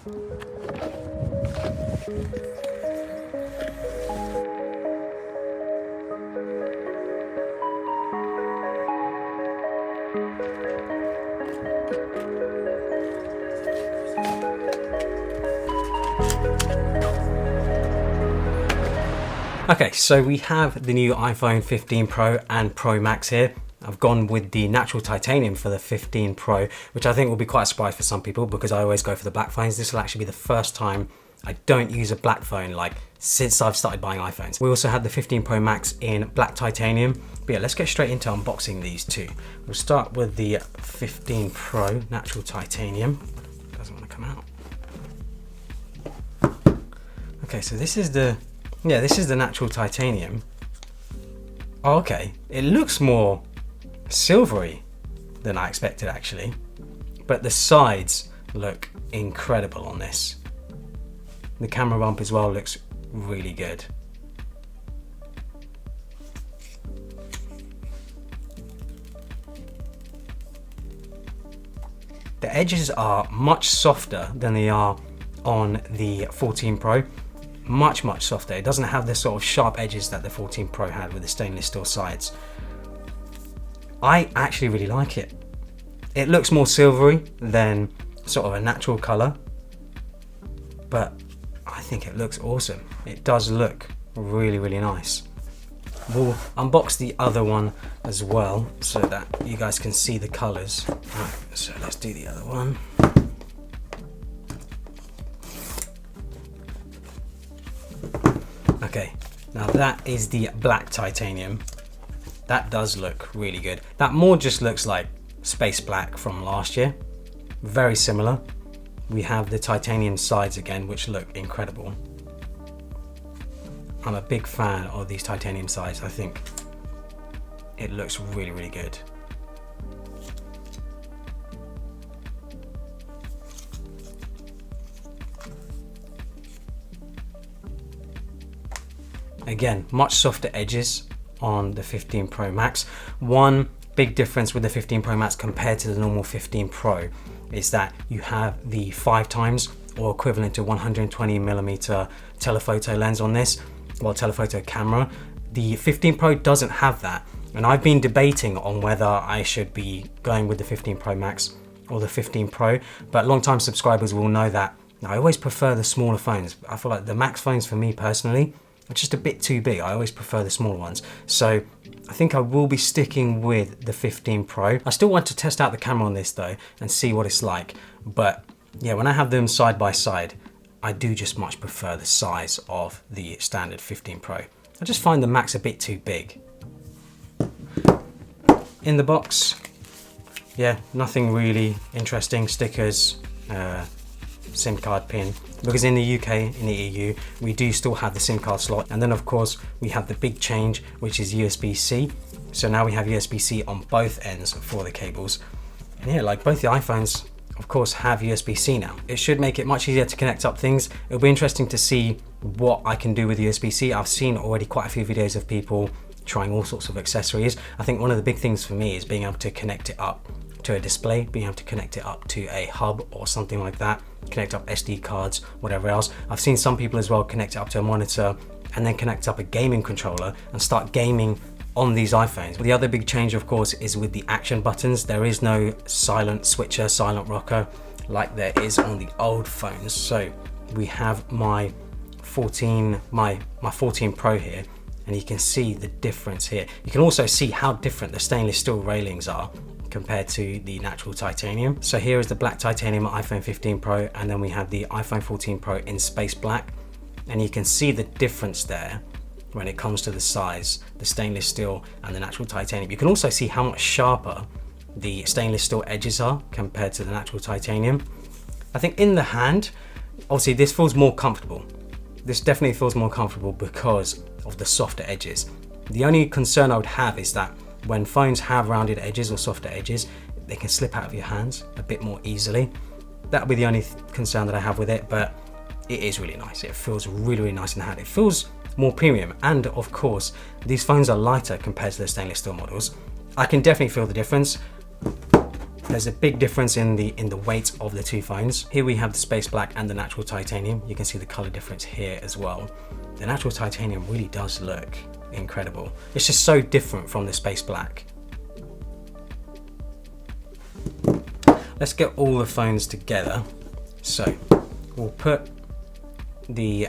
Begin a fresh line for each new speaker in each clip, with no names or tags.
Okay, so we have the new iPhone 15 Pro and Pro Max here. I've gone with the natural titanium for the 15 Pro, which I think will be quite a surprise for some people because I always go for the black phones. This will actually be the first time I don't use a black phone like since I've started buying iPhones. We also had the 15 Pro Max in black titanium. But yeah, let's get straight into unboxing these two. We'll start with the 15 Pro natural titanium. Doesn't want to come out. Okay, so this is the natural titanium. Oh, okay, it looks more silvery than I expected actually, but the sides look incredible on this. The camera bump as well looks really good. The edges are much softer than they are on the 14 Pro. Much softer. It doesn't have the sort of sharp edges that the 14 Pro had with the stainless steel sides. I actually really like it. It looks more silvery than sort of a natural color, but I think it looks awesome. It does look really nice. We'll unbox the other one as well so that you guys can see the colors. Right, so let's do the other one. Okay, now that is the black titanium. That does look really good. That more just looks like space black from last year. Very similar. We have the titanium sides again, which look incredible. I'm a big fan of these titanium sides. I think it looks really good. Again, much softer edges on the 15 Pro Max. One big difference with the 15 Pro Max compared to the normal 15 Pro is that you have the 5x or equivalent to 120mm telephoto lens on this, well, telephoto camera. The 15 Pro doesn't have that, and I've been debating on whether I should be going with the 15 Pro Max or the 15 Pro, but long-time subscribers will know that I always prefer the smaller phones. I feel like the Max phones for me personally are just a bit too big. I always prefer the smaller ones. So I think I will be sticking with the 15 Pro. I still want to test out the camera on this though and see what it's like. But yeah, when I have them side by side, I do just much prefer the size of the standard 15 Pro. I just find the Max a bit too big. In the box, yeah, nothing really interesting. Stickers, SIM card pin, because in the UK, in the EU, we do still have the SIM card slot. And then of course, we have the big change, which is USB-C. So now we have USB-C on both ends for the cables. And yeah, like both the iPhones, of course, have USB-C now. It should make it much easier to connect up things. It'll be interesting to see what I can do with USB-C. I've seen already quite a few videos of people trying all sorts of accessories. I think one of the big things for me is being able to connect it up to a display, being able to connect it up to a hub or something like that, connect up SD cards, whatever else. I've seen some people as well connect it up to a monitor and then connect up a gaming controller and start gaming on these iPhones. The other big change, of course, is with the action buttons. There is no silent switcher, silent rocker like there is on the old phones. So we have my 14 Pro here, and you can see the difference here. You can also see how different the stainless steel railings are compared to the natural titanium. So here is the black titanium iPhone 15 Pro, and then we have the iPhone 14 Pro in space black. And you can see the difference there when it comes to the size, the stainless steel and the natural titanium. You can also see how much sharper the stainless steel edges are compared to the natural titanium. I think in the hand, obviously this feels more comfortable. This definitely feels more comfortable because of the softer edges. The only concern I would have is that when phones have rounded edges or softer edges, they can slip out of your hands a bit more easily. That would be the only concern that I have with it, but it is really nice. It feels really nice in the hand. It feels more premium, and of course, these phones are lighter compared to the stainless steel models. I can definitely feel the difference. There's a big difference in the weight of the two phones. Here we have the Space Black and the Natural Titanium. You can see the color difference here as well. The Natural Titanium really does look incredible. It's just so different from the Space Black. Let's get all the phones together. So we'll put the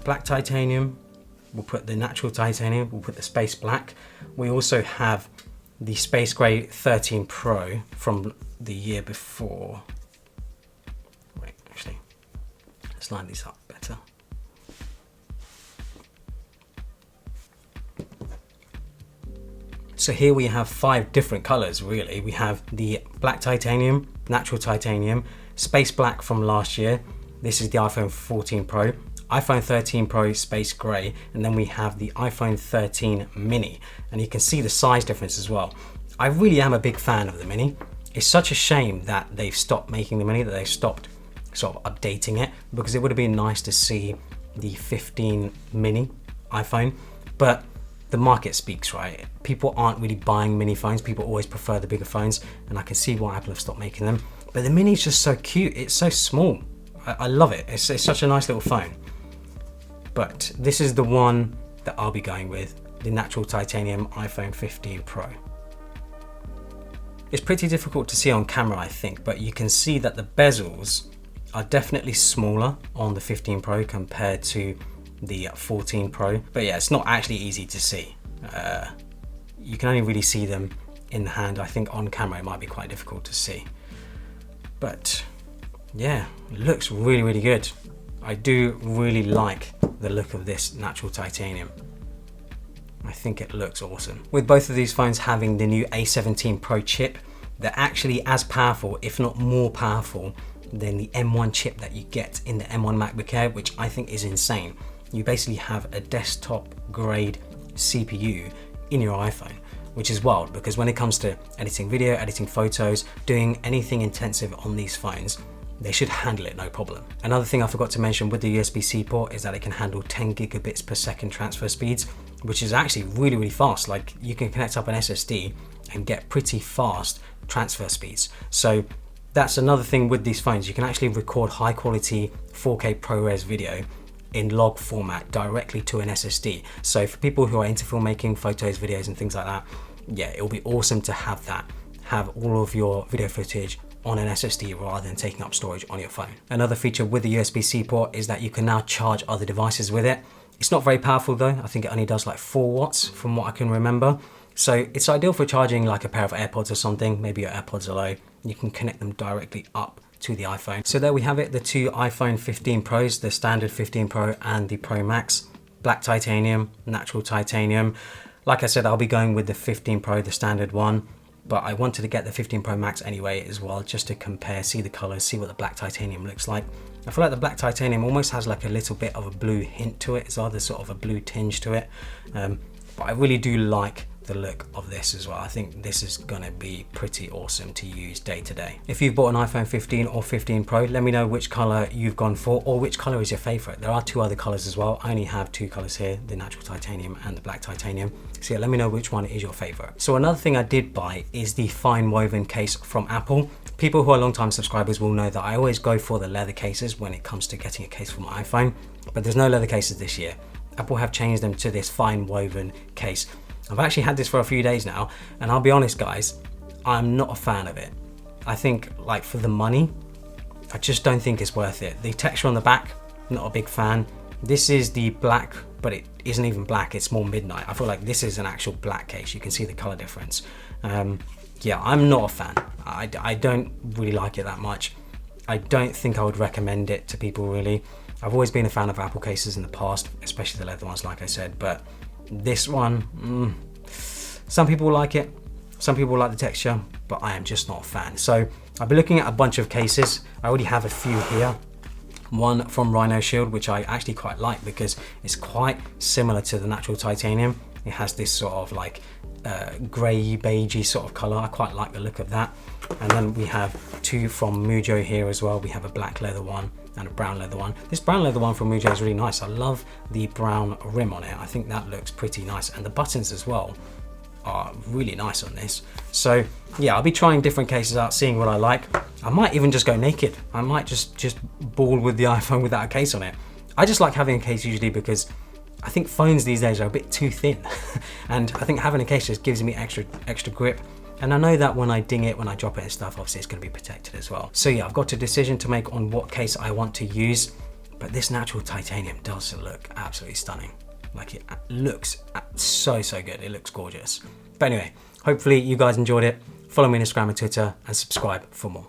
Black Titanium, we'll put the Natural Titanium, we'll put the Space Black. We also have the Space Gray 13 Pro from the year before. Wait, actually, let's line these up better. So here we have 5 different colors really. We have the Black Titanium, Natural Titanium, Space Black from last year. This is the iPhone 14 Pro, iPhone 13 Pro Space Gray, and then we have the iPhone 13 Mini. And you can see the size difference as well. I really am a big fan of the Mini. It's such a shame that they've stopped making the Mini, that they've stopped sort of updating it, because it would have been nice to see the 15 Mini iPhone, but the market speaks, right? People aren't really buying mini phones. People always prefer the bigger phones, and I can see why Apple have stopped making them. But the Mini is just so cute. It's so small. I love it. It's such a nice little phone. But this is the one that I'll be going with, the Natural Titanium iPhone 15 Pro. It's pretty difficult to see on camera, I think, but you can see that the bezels are definitely smaller on the 15 Pro compared to the 14 Pro. But yeah, it's not actually easy to see. You can only really see them in the hand. I think on camera it might be quite difficult to see. But yeah, it looks really, really good. I do really like the look of this Natural Titanium. I think it looks awesome. With both of these phones having the new A17 Pro chip, they're actually as powerful, if not more powerful, than the M1 chip that you get in the M1 MacBook Air, which I think is insane. You basically have a desktop grade CPU in your iPhone, which is wild, because when it comes to editing video, editing photos, doing anything intensive on these phones, they should handle it no problem. Another thing I forgot to mention with the USB-C port is that it can handle 10 gigabits per second transfer speeds, which is actually really, really fast. Like, you can connect up an SSD and get pretty fast transfer speeds. So that's another thing with these phones. You can actually record high quality 4K ProRes video in log format directly to an SSD. So for people who are into filmmaking, photos, videos and things like that, yeah, it'll be awesome to have that, have all of your video footage on an SSD rather than taking up storage on your phone. Another feature with the USB-C port is that you can now charge other devices with it. It's not very powerful though. I think it only does like 4 watts from what I can remember. So it's ideal for charging like a pair of AirPods or something. Maybe your AirPods are low. You can connect them directly up to the iPhone. So there we have it, the two iPhone 15 Pros, the standard 15 Pro and the Pro Max. Black Titanium, Natural Titanium. Like I said, I'll be going with the 15 Pro, the standard one, but I wanted to get the 15 Pro Max anyway as well, just to compare, see the colors, see what the Black Titanium looks like. I feel like the Black Titanium almost has like a little bit of a blue hint to it as well. There's sort of a blue tinge to it. But I really do like the look of this as well. I think this is gonna be pretty awesome to use day to day. If you've bought an iPhone 15 or 15 Pro, let me know which color you've gone for, or which color is your favorite. There are 2 other colors as well. I only have 2 colors here, the Natural Titanium and the Black Titanium. So yeah, let me know which one is your favorite. So another thing I did buy is the fine woven case from Apple. People who are long-time subscribers will know that I always go for the leather cases when it comes to getting a case for my iPhone, but there's no leather cases this year. Apple have changed them to this fine woven case. I've actually had this for a few days now, and I'll be honest guys, I'm not a fan of it. I think like for the money, I just don't think it's worth it. The texture on the back, not a big fan. This is the black, but it isn't even black, it's more midnight. I feel like this is an actual black case. You can see the color difference. Yeah, I'm not a fan. I don't really like it that much. I don't think I would recommend it to people really. I've always been a fan of Apple cases in the past, especially the leather ones like I said, but this one, some people like it, some people like the texture, but I am just not a fan. So I'll be looking at a bunch of cases. I already have a few here. One from Rhino Shield, which I actually quite like because it's quite similar to the Natural Titanium. It has this sort of like grey beigey sort of color. I quite like the look of that. And then we have 2 from Mujo here as well. We have a black leather one and a brown leather one. This brown leather one from Mujo is really nice. I love the brown rim on it. I think that looks pretty nice. And the buttons as well are really nice on this. So yeah, I'll be trying different cases out, seeing what I like. I might even just go naked. I might just ball with the iPhone without a case on it. I just like having a case usually because I think phones these days are a bit too thin. And I think having a case just gives me extra grip. And I know that when I ding it, when I drop it and stuff, obviously it's going to be protected as well. So yeah, I've got a decision to make on what case I want to use, but this natural titanium does look absolutely stunning. Like, it looks so good. It looks gorgeous. But anyway, hopefully you guys enjoyed it. Follow me on Instagram and Twitter and subscribe for more.